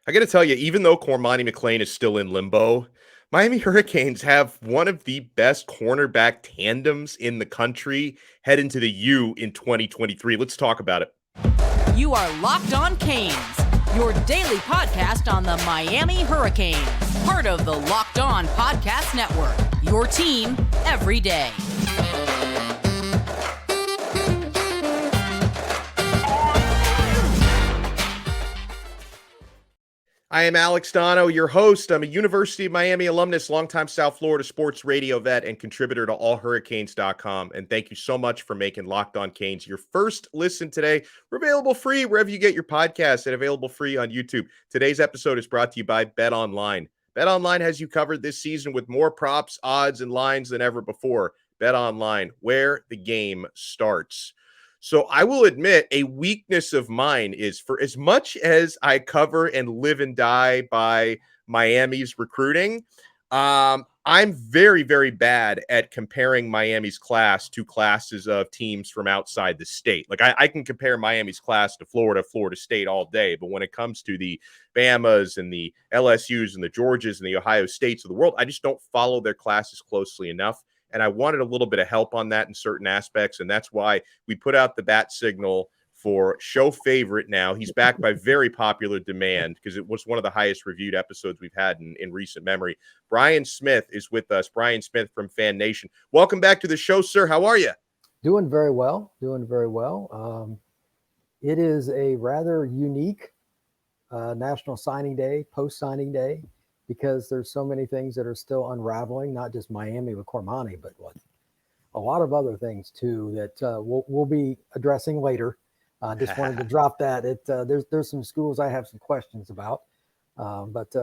I got to tell you, even though Cormani McClain is still in limbo, Miami Hurricanes have one of the best cornerback tandems in the country head into the U in 2023. Let's talk about it. You are Locked On Canes, your daily podcast on the Miami Hurricanes, part of the Locked On Podcast Network, your team every day. I am Alex Donno, your host. I'm a University of Miami alumnus, longtime South Florida sports radio vet, and contributor to allhurricanes.com. And thank you so much for making Locked On Canes your first listen today. We're available free wherever you get your podcasts and available free on YouTube. Today's episode is brought to you by BetOnline. BetOnline has you covered this season with more props, odds, and lines than ever before. BetOnline, where the game starts. So I will admit a weakness of mine is, for as much as I cover and live and die by Miami's recruiting, I'm very, very bad at comparing Miami's class to classes of teams from outside the state. Like I can compare Miami's class to Florida State all day. But when it comes to the Bamas and the LSUs and the Georgias and the Ohio States of the world, I just don't follow their classes closely enough. And I wanted a little bit of help on that in certain aspects. And that's why we put out the bat signal for show favorite now. He's back by very popular demand because it was one of the highest reviewed episodes we've had in recent memory. Brian Smith is with us. Brian Smith from Fan Nation. Welcome back to the show, sir. How are you? Doing very well. It is a rather unique National Signing Day, post-signing day, because there's so many things that are still unraveling, not just Miami with Cormani, but a lot of other things too that we'll be addressing later. Just wanted to drop that. There's some schools I have some questions about, but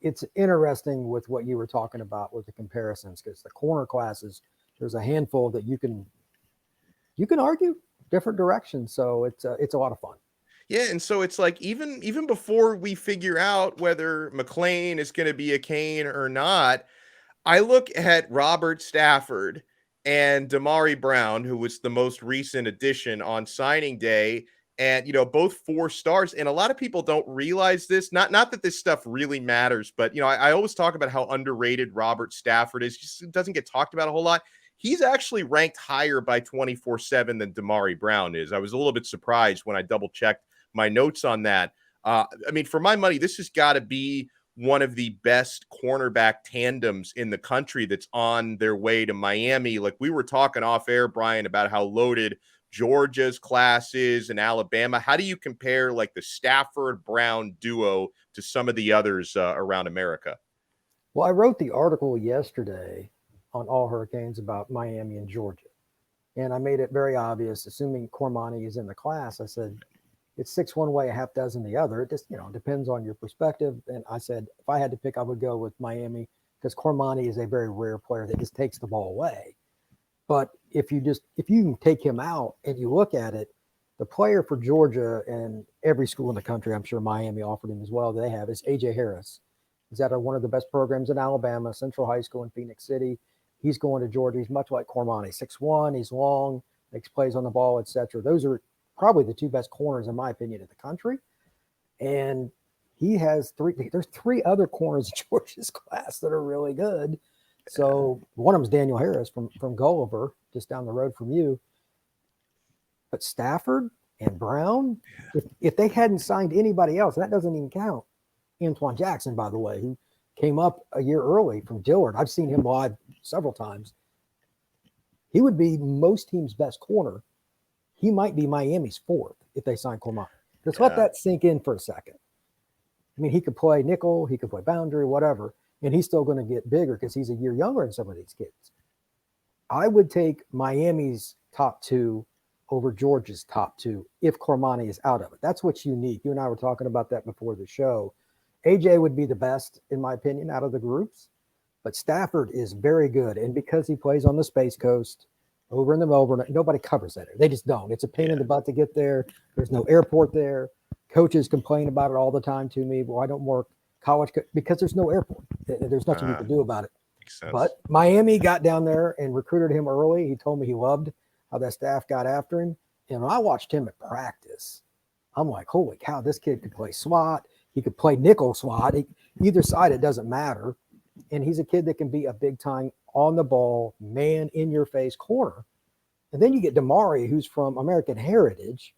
it's interesting with what you were talking about with the comparisons, because the corner classes, there's a handful that you can argue different directions. So it's a lot of fun. Yeah, and so it's like even before we figure out whether McClain is going to be a Cane or not, I look at Robert Stafford and Damari Brown, who was the most recent addition on signing day, and both 4 stars. And a lot of people don't realize this. Not that this stuff really matters, but I always talk about how underrated Robert Stafford is. Just doesn't get talked about a whole lot. He's actually ranked higher by 24/7 than Damari Brown is. I was a little bit surprised when I double checked my notes on that. I mean, for my money, this has got to be one of the best cornerback tandems in the country that's on their way to Miami. Like we were talking off air, Brian, about how loaded Georgia's class is and Alabama. How do you compare like the Stafford Brown duo to some of the others around America? Well, I wrote the article yesterday on All Hurricanes about Miami and Georgia, and I made it very obvious, assuming Cormani is in the class, I said, it's 6 one way, a half dozen the other. It just, depends on your perspective. And I said, if I had to pick, I would go with Miami, because Cormani is a very rare player that just takes the ball away. But if you can take him out and you look at it, the player for Georgia and every school in the country, I'm sure Miami offered him as well, they have, is A.J. Harris. He's at one of the best programs in Alabama, Central High School in Phoenix City. He's going to Georgia. He's much like Cormani, 6'1", he's long, makes plays on the ball, etc. Those are probably the 2 best corners, in my opinion, in the country. And he has 3. There's 3 other corners in Georgia's class that are really good. So one of them is Daniel Harris from Gulliver, just down the road from you. But Stafford and Brown, if they hadn't signed anybody else, and that doesn't even count Antoine Jackson, by the way, who came up a year early from Dillard. I've seen him live several times. He would be most teams' best corner. He might be Miami's 4th if they sign Cormani. Just let that sink in for a second. I mean, he could play nickel, he could play boundary, whatever, and he's still going to get bigger because he's a year younger than some of these kids. I would take Miami's top 2 over Georgia's top 2 if Cormani is out of it. That's what's unique. You and I were talking about that before the show. AJ would be the best, in my opinion, out of the groups, but Stafford is very good. And because he plays on the Space Coast, over in the Melbourne, nobody covers that. They just don't. It's a pain in the butt to get there. There's no airport there. Coaches complain about it all the time to me. Well, I don't work college because there's no airport. There's nothing you can do about it. But Miami got down there and recruited him early. He told me he loved how that staff got after him. And when I watched him at practice, I'm like, holy cow, this kid could play SWAT. He could play nickel slot. Either side, it doesn't matter. And he's a kid that can be a big time on the ball, man in your face corner. And then you get Damari, who's from American Heritage.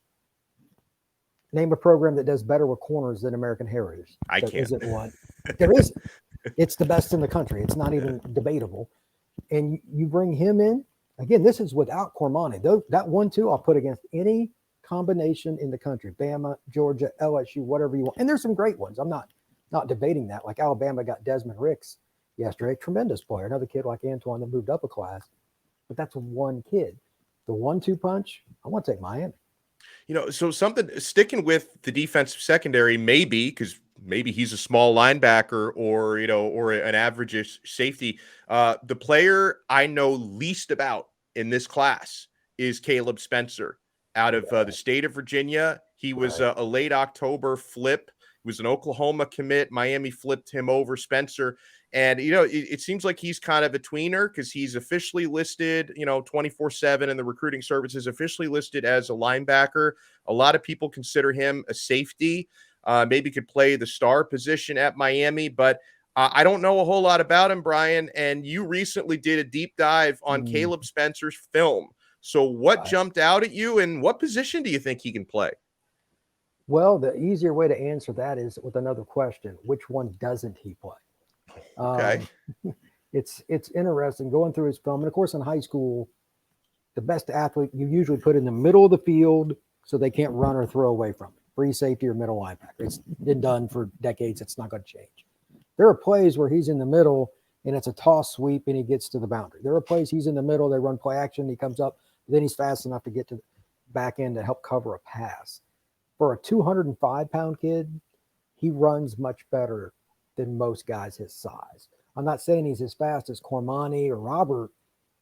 Name a program that does better with corners than American Heritage. I can't. Isn't one. There isn't. It's the best in the country. It's not even debatable. And you bring him in. Again, this is without Cormani. That 1-2 I'll put against any combination in the country. Bama, Georgia, LSU, whatever you want. And there's some great ones. I'm not debating that. Like Alabama got Desmond Ricks yesterday. Tremendous player. Another kid like Antione that moved up a class. But that's one kid. The 1-2 punch, I want to take Miami. So something sticking with the defensive secondary, maybe he's a small linebacker or an average safety. The player I know least about in this class is Kaleb Spencer out of the state of Virginia. He was a late October flip. He was an Oklahoma commit. Miami flipped him over. Spencer. And, it seems like he's kind of a tweener because he's officially listed, 24/7, and the recruiting service is officially listed as a linebacker. A lot of people consider him a safety, maybe could play the star position at Miami, but I don't know a whole lot about him, Brian. And you recently did a deep dive on Kaleb Spencer's film. So what jumped out at you, and what position do you think he can play? Well, the easier way to answer that is with another question. Which one doesn't he play? Okay. It's interesting going through his film. And of course, in high school, the best athlete you usually put in the middle of the field so they can't run or throw away from it. Free safety or middle linebacker. It's been done for decades. It's not going to change. There are plays where he's in the middle and it's a toss sweep and he gets to the boundary. There are plays he's in the middle. They run play action. He comes up. Then he's fast enough to get to the back end to help cover a pass. For a 205-pound kid, he runs much better than most guys his size. I'm not saying he's as fast as Cormani or Robert,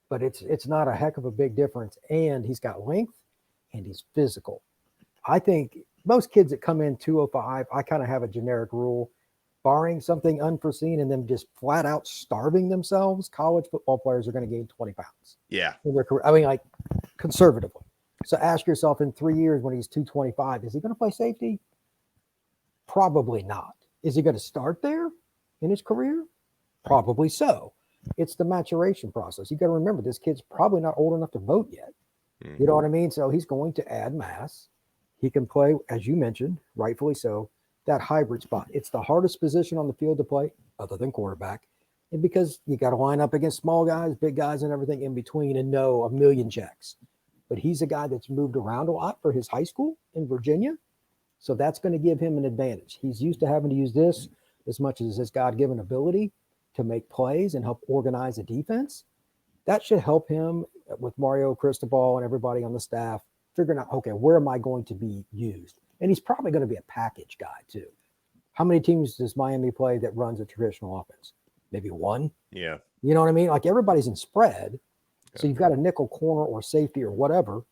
but it's not a heck of a big difference. And he's got length and he's physical. I think most kids that come in 205, I kind of have a generic rule, barring something unforeseen and them just flat out starving themselves, college football players are going to gain 20 pounds. Yeah. In their career. I mean, like conservatively. So ask yourself in 3 years when he's 225, is he going to play safety? Probably not. Is he going to start there in his career? Probably so. It's the maturation process. You got to remember, this kid's probably not old enough to vote yet. Mm-hmm. You know what I mean? So he's going to add mass. He can play, as you mentioned, rightfully so, that hybrid spot. It's the hardest position on the field to play, other than quarterback. And because you got to line up against small guys, big guys, and everything in between and know a million checks. But he's a guy that's moved around a lot for his high school in Virginia. So that's going to give him an advantage. He's used to having to use this as much as his God-given ability to make plays and help organize a defense. That should help him with Mario Cristobal and everybody on the staff figuring out, okay, where am I going to be used? And he's probably going to be a package guy too. How many teams does Miami play that runs a traditional offense? Maybe one. Yeah. You know what I mean? Like everybody's in spread. So you've got a nickel corner or safety or whatever.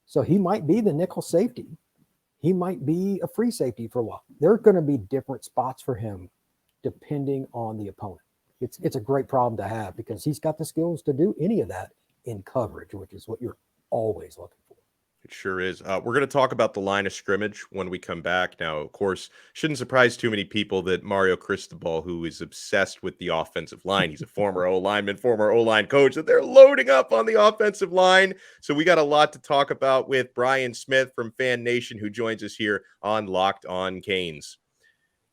So he might be the nickel safety. He might be a free safety for a while. There are going to be different spots for him depending on the opponent. It's a great problem to have because he's got the skills to do any of that in coverage, which is what you're always looking for. It sure is. We're going to talk about the line of scrimmage when we come back. Now, of course, shouldn't surprise too many people that Mario Cristobal, who is obsessed with the offensive line, he's a former O-lineman, former O-line coach, that they're loading up on the offensive line. So we got a lot to talk about with Brian Smith from Fan Nation, who joins us here on Locked On Canes.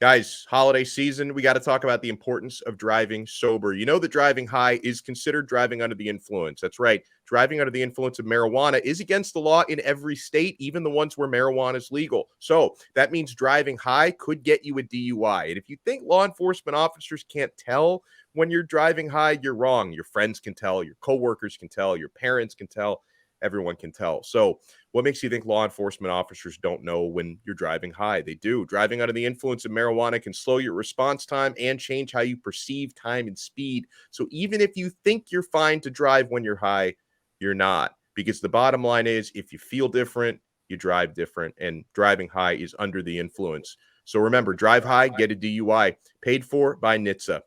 Guys, holiday season, we got to talk about the importance of driving sober. You know that driving high is considered driving under the influence. That's right. Driving under the influence of marijuana is against the law in every state, even the ones where marijuana is legal. So that means driving high could get you a DUI. And if you think law enforcement officers can't tell when you're driving high, you're wrong. Your friends can tell, your coworkers can tell, your parents can tell. Everyone can tell. So what makes you think law enforcement officers don't know when you're driving high? They do. Driving under the influence of marijuana can slow your response time and change how you perceive time and speed. So even if you think you're fine to drive when you're high, you're not. Because the bottom line is, if you feel different, you drive different. And driving high is under the influence. So remember, drive high, get a DUI. Paid for by NHTSA.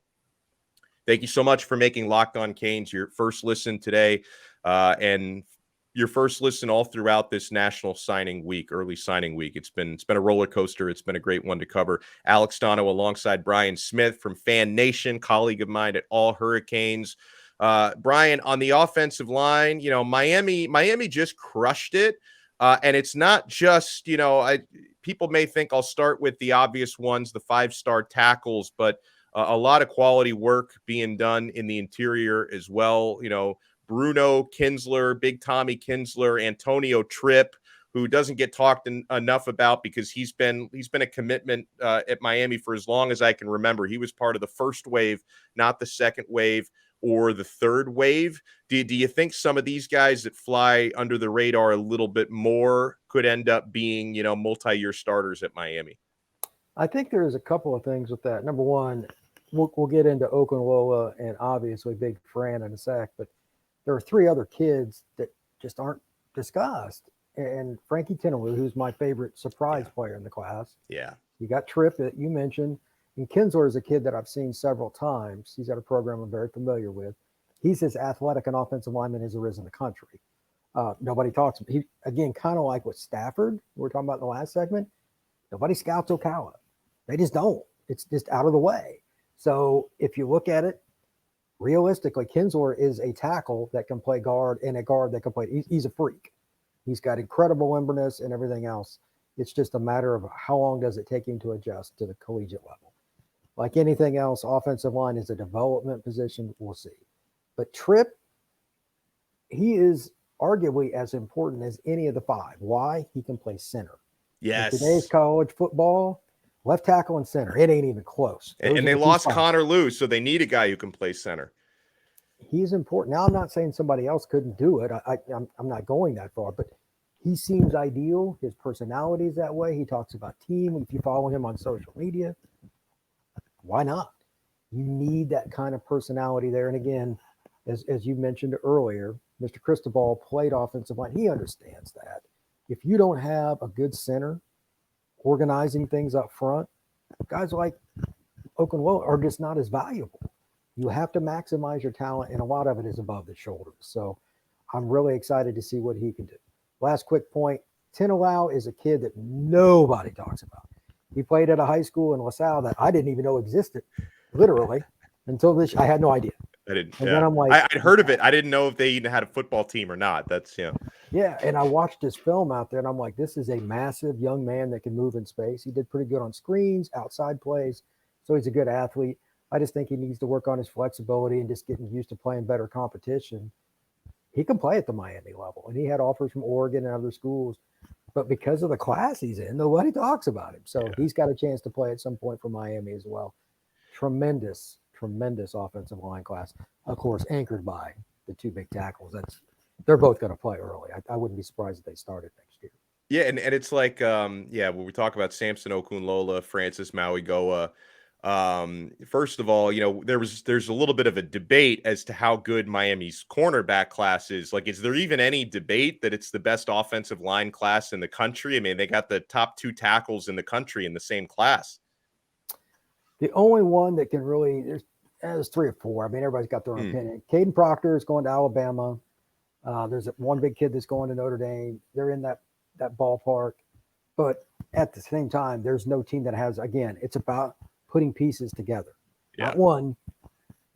Thank you so much for making Locked On Canes your first listen today. And your first listen all throughout this national signing week, early signing week. It's been a roller coaster. It's been a great one to cover. Alex Donno alongside Brian Smith from Fan Nation, colleague of mine at All Hurricanes. Brian, on the offensive line, Miami just crushed it. And it's not just, people may think I'll start with the obvious ones, the 5-star tackles, but a lot of quality work being done in the interior as well. Bruno Kinsler, Big Tommy Kinsler, Antonio Tripp, who doesn't get talked enough about because he's been a commitment at Miami for as long as I can remember. He was part of the first wave, not the second wave or the third wave. Do you think some of these guys that fly under the radar a little bit more could end up being, multi-year starters at Miami? I think there's a couple of things with that. Number one, we'll get into Okunlola and obviously Big Fran in a sec, but there are 3 other kids that just aren't discussed. And Frankie Tinaloo, who's my favorite surprise player in the class. Yeah. You got Tripp that you mentioned. And Kinsler is a kid that I've seen several times. He's at a program I'm very familiar with. He's as athletic an offensive lineman as there is in the country. Nobody talks. He, again, kind of like with Stafford, we were talking about in the last segment. Nobody scouts Ocala. They just don't. It's just out of the way. So if you look at it, realistically, Kinsler is a tackle that can play guard and a guard that can play. He's a freak. He's got incredible limberness and everything else. It's just a matter of how long does it take him to adjust to the collegiate level. Like anything else, offensive line is a development position. We'll see. But Tripp, he is arguably as important as any of the 5. Why? He can play center. Yes. In today's college football, left tackle and center, it ain't even close. And they lost Connor Lew, so they need a guy who can play center. He's important. Now, I'm not saying somebody else couldn't do it. I'm not going that far, but he seems ideal. His personality is that way. He talks about team. If you follow him on social media, why not? You need that kind of personality there. And again, as you mentioned earlier, Mr. Cristobal played offensive line. He understands that. If you don't have a good center organizing things up front, guys like Okunlola are just not as valuable. You have to maximize your talent, and a lot of it is above the shoulders. So I'm really excited to see what he can do. Last quick point, Tinaloo is a kid that nobody talks about. He played at a high school in LaSalle that I didn't even know existed, literally, until this. I had no idea. I didn't. And yeah. then I'm like, I'd heard of it. I didn't know if they even had a football team or not. That's Yeah, and I watched his film out there, and I'm like, this is a massive young man that can move in space. He did pretty good on screens, outside plays, so he's a good athlete. I just think he needs to work on his flexibility and just getting used to playing better competition. He can play at the Miami level, and he had offers from Oregon and other schools. But because of the class he's in, nobody talks about him. So he's got a chance to play at some point for Miami as well. Tremendous offensive line class. Of course, anchored by the 2 big tackles. They're both going to play early. I wouldn't be surprised if they started next year. Yeah, and it's like, when we talk about Samson Okunlola, Francis Mauigoa, first of all, there's a little bit of a debate as to how good Miami's cornerback class is. Like, is there even any debate that it's the best offensive line class in the country? I mean, they got the top 2 tackles in the country in the same class. The only one that can really, there's 3 or 4. I mean, everybody's got their own opinion. Caden Proctor is going to Alabama. There's one big kid that's going to Notre Dame. They're in that ballpark. But at the same time, there's no team that has, again, it's about putting pieces together. Not one,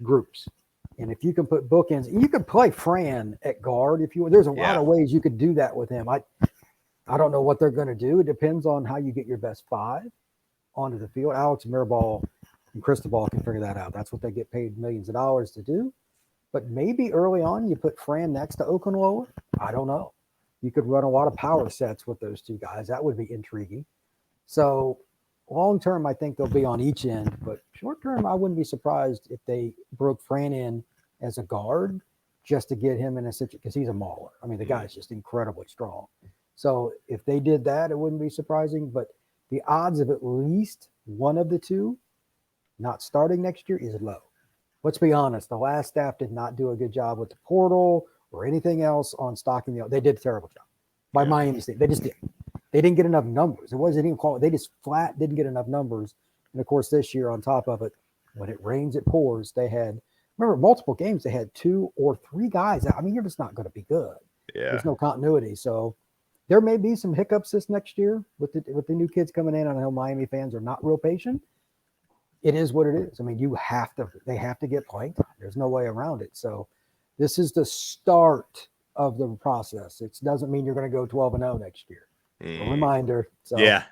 groups. And if you can put bookends, you could play Fran at guard if you want. There's a lot of ways you could do that with him. I don't know what they're going to do. It depends on how you get your best 5 onto the field. Alex Mirabal and Cristobal can figure that out. That's what they get paid millions of dollars to do. But maybe early on you put Fran next to Okunlola. I don't know. You could run a lot of power sets with those 2 guys. That would be intriguing. So long term, I think they'll be on each end. But short term, I wouldn't be surprised if they broke Fran in as a guard just to get him in a situation, because he's a mauler. I mean, the guy's just incredibly strong. So if they did that, it wouldn't be surprising. But the odds of at least one of the 2 not starting next year is low. Let's be honest. The last staff did not do a good job with the portal or anything else on stocking. They did a terrible job by Miami State. They just did. They didn't get enough numbers. It wasn't even quality. They just flat didn't get enough numbers. And of course, this year on top of it, when it rains, it pours. They had, remember, multiple games. They had 2 or 3 guys. I mean, you're just not going to be good. Yeah. There's no continuity. So there may be some hiccups this next year with the new kids coming in. I know Miami fans are not real patient. It is what it is. I mean, they have to get playing time. There's no way around it. So this is the start of the process. It doesn't mean you're going to go 12-0 next year. A reminder. So yeah,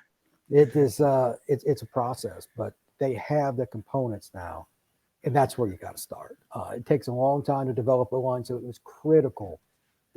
it is it's a process, but they have the components now, and that's where you got to start. It takes a long time to develop a line, so it was critical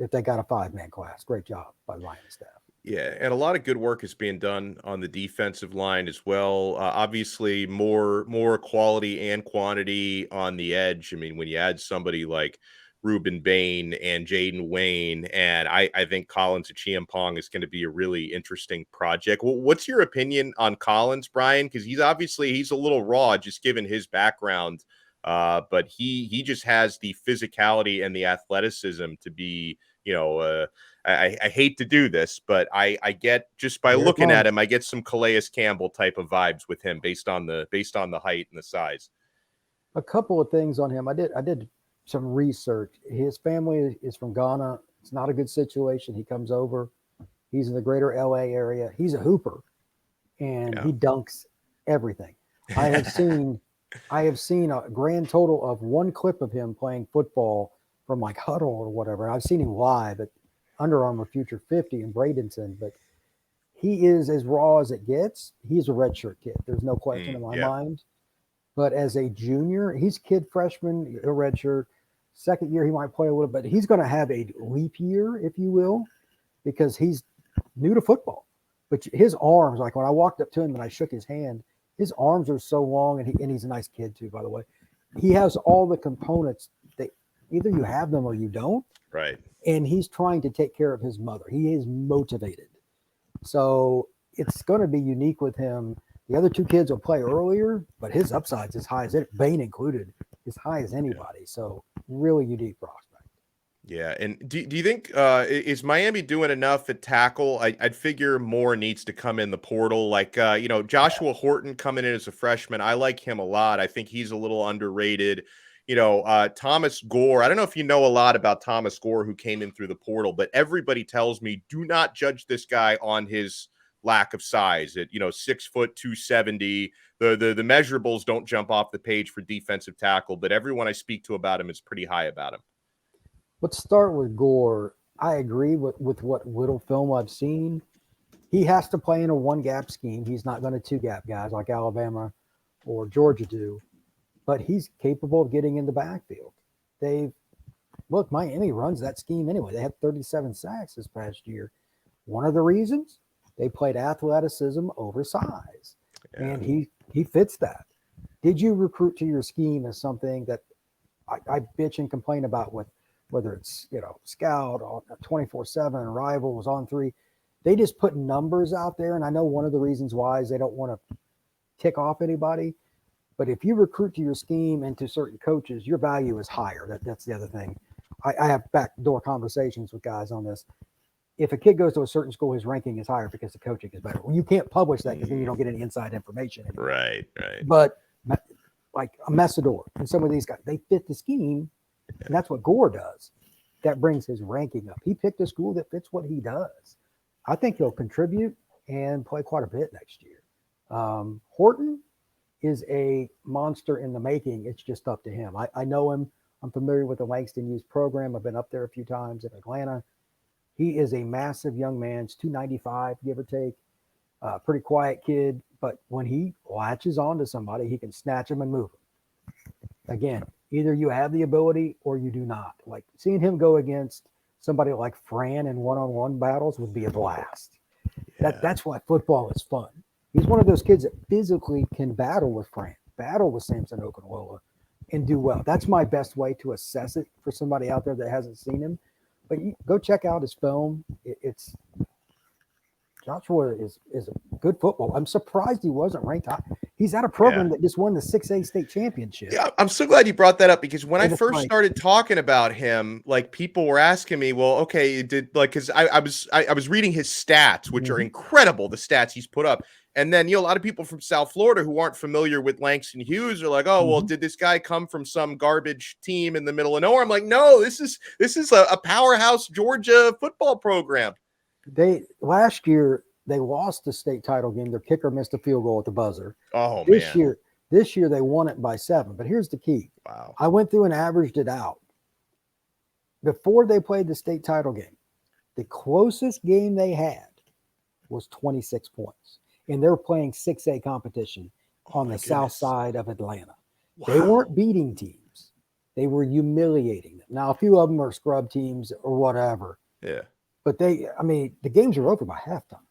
that they got a 5-man class. Great job by Ryan and staff. Yeah, and a lot of good work is being done on the defensive line as well. Obviously, more quality and quantity on the edge. I mean, when you add somebody like Ruben Bain and Jaden Wayne, and I think Collins Achiampong is going to be a really interesting project. Well, what's your opinion on Collins, Brian? Because he's a little raw, just given his background, but he just has the physicality and the athleticism to be, I hate to do this, but I get, just by looking at him, I get some Calais Campbell type of vibes with him based on the height and the size. A couple of things on him. I did some research. His family is from Ghana. It's not a good situation. He comes over. He's in the greater LA area. He's a hooper, and he dunks everything. I have seen a grand total of one clip of him playing football from like Huddle or whatever. I've seen him live at Under Armour Future 50 in Bradenton, but he is as raw as it gets. He's a redshirt kid. There's no question in my mind. But as a junior, he's kid freshman, a redshirt. Second year, he might play a little bit. He's going to have a leap year, if you will, because he's new to football. But his arms, like when I walked up to him and I shook his hand, his arms are so long, and he's a nice kid too, by the way. He has all the components that either you have them or you don't. Right. And he's trying to take care of his mother. He is motivated. So it's going to be unique with him. The other two kids will play earlier, but his upside's as high as Bain included, as high as anybody. Yeah. So really unique prospect. Yeah. And do you think is Miami doing enough at tackle? I'd figure more needs to come in the portal. Like, Joshua Horton coming in as a freshman. I like him a lot. I think he's a little underrated. Thomas Gore. I don't know if you know a lot about Thomas Gore, who came in through the portal, but everybody tells me do not judge this guy on his lack of size. At 6 foot 270, the measurables don't jump off the page for defensive tackle, but everyone I speak to about him is pretty high about him. Let's start with Gore. I agree with what little film I've seen. He has to play in a one gap scheme. He's not going to two gap guys like Alabama or Georgia do, but he's capable of getting in the backfield. Miami runs that scheme anyway. They had 37 sacks this past year. One of the reasons, they played athleticism over size, and he fits that. Did you recruit to your scheme as something that I bitch and complain about with whether it's Scout or 24/7 Rivals on 3? They just put numbers out there, and I know one of the reasons why is they don't want to tick off anybody. But if you recruit to your scheme and to certain coaches, your value is higher. That's the other thing. I have backdoor conversations with guys on this. If a kid goes to a certain school, his ranking is higher because the coaching is better. Well, you can't publish that because then you don't get any inside information anymore. Right. But like a Messidor and some of these guys, they fit the scheme, and that's what Gore does. That brings his ranking up. He picked a school that fits what he does. I think he'll contribute and play quite a bit next year. Horton is a monster in the making. It's just up to him. I know him. I'm familiar with the Langston Youth program. I've been up there a few times in Atlanta. He is a massive young man. He's 295, give or take. Pretty quiet kid, but when he latches onto somebody, he can snatch him and move him. Again, either you have the ability or you do not. Like seeing him go against somebody like Fran in one-on-one battles would be a blast. Yeah. That's why football is fun. He's one of those kids that physically can battle with Fran, battle with Samson Okunlola, and do well. That's my best way to assess it for somebody out there that hasn't seen him. But you go check out his film. It's Joshua is a good football. I'm surprised he wasn't ranked high. He's at a program that just won the 6A state championship. Yeah, I'm so glad you brought that up because when I first started talking about him, like people were asking me, well, okay, because I was reading his stats, which are incredible, the stats he's put up. And then, a lot of people from South Florida who aren't familiar with Langston Hughes are like, oh, well, did this guy come from some garbage team in the middle of nowhere? I'm like, no, this is a powerhouse Georgia football program. Last year, they lost the state title game. Their kicker missed a field goal at the buzzer. Oh, This man. year they won it by 7. But here's the key. Wow. I went through and averaged it out. Before they played the state title game, the closest game they had was 26 points. And they're playing 6A competition on the south side of Atlanta. Wow. They weren't beating teams. They were humiliating them. Now, a few of them are scrub teams or whatever. Yeah. But the games are over by halftime.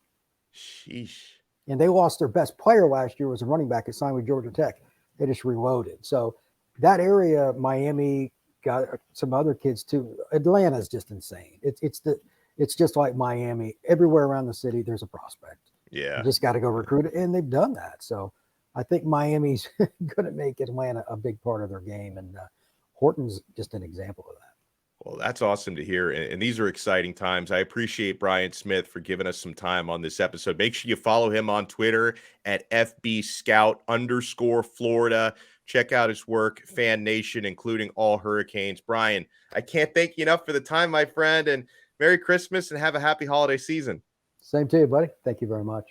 Sheesh. And they lost their best player last year, was a running back that signed with Georgia Tech. They just reloaded. So that area, Miami got some other kids too. Atlanta's just insane. It's just like Miami. Everywhere around the city, there's a prospect. Yeah. You just got to go recruit it, and they've done that. So I think Miami's going to make Atlanta a big part of their game, and Horton's just an example of that. Well, that's awesome to hear. And these are exciting times. I appreciate Brian Smith for giving us some time on this episode. Make sure you follow him on Twitter at FBScout_Florida. Check out his work, Fan Nation, including All Hurricanes. Brian, I can't thank you enough for the time, my friend, and Merry Christmas and have a happy holiday season. Same to you, buddy. Thank you very much.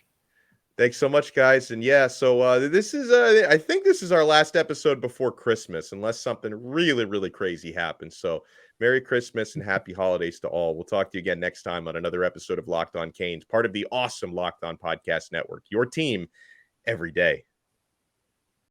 Thanks so much, guys. And yeah, so this is, I think this is our last episode before Christmas, unless something really, really crazy happens. So Merry Christmas and happy holidays to all. We'll talk to you again next time on another episode of Locked On Canes, part of the awesome Locked On Podcast Network, your team every day.